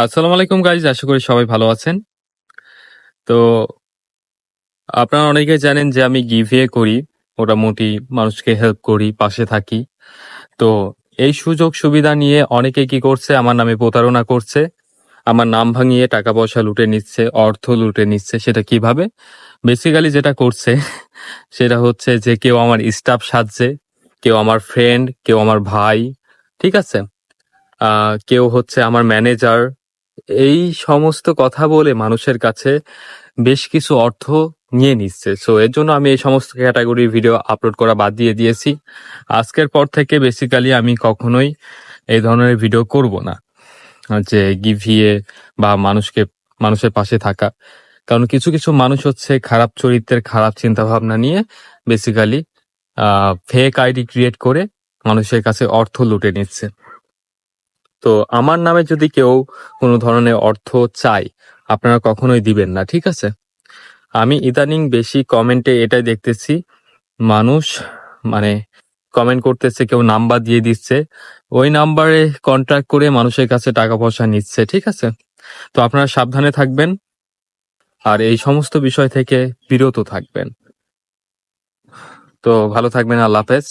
আসসালামু আলাইকুম গাইজ, আশা করি সবাই ভালো আছেন। তো আপনারা অনেকে জানেন যে আমি গিভওয়ে করি, মোটামুটি মানুষকে হেল্প করি, পাশে থাকি। তো এই সুযোগ সুবিধা নিয়ে অনেকে কি করছে, আমার নামে প্রতারণা করছে, আমার নাম ভাঙিয়ে টাকা পয়সা লুটে নিচ্ছে, অর্থ লুটে নিচ্ছে। সেটা কিভাবে? বেসিক্যালি যেটা করছে সেটা হচ্ছে যে কেউ আমার স্টাফ সাজছে, কেউ আমার ফ্রেন্ড, কেউ আমার ভাই, ঠিক আছে, কেউ হচ্ছে আমার ম্যানেজার। এই সমস্ত কথা বলে মানুষের কাছে বেশ কিছু অর্থ নিয়ে নিচ্ছে। সো এর জন্য আমি এই সমস্ত ক্যাটাগরির ভিডিও আপলোড করা বাদ দিয়ে দিয়েছি। আজকের পর থেকে বেসিক্যালি আমি কখনোই এই ধরনের ভিডিও করব না, যে গিভিয়ে বা মানুষের পাশে থাকা। কারণ কিছু কিছু মানুষ হচ্ছে খারাপ চরিত্রের, খারাপ চিন্তা ভাবনা নিয়ে বেসিক্যালি ফেক আইডি ক্রিয়েট করে মানুষের কাছে অর্থ লুটে নিচ্ছে। তো আমার নামে যদি কেউ কোনো ধরনের অর্থ চায়, আপনারা কখনোই দিবেন না, ঠিক আছে? আমি ইদানিং বেশি কমেন্টে এটাই দেখতেছি, মানুষ মানে কমেন্ট করতেছে, কেউ নাম্বার দিয়ে দিচ্ছে, ওই নাম্বারে কন্ট্যাক্ট করে মানুষের কাছে টাকা পয়সা নিচ্ছে, ঠিক আছে? তো আপনারা সাবধানে থাকবেন আর এই সমস্ত বিষয় থেকে বিরত থাকবেন। তো ভালো থাকবেন, আল্লাহ হাফেজ।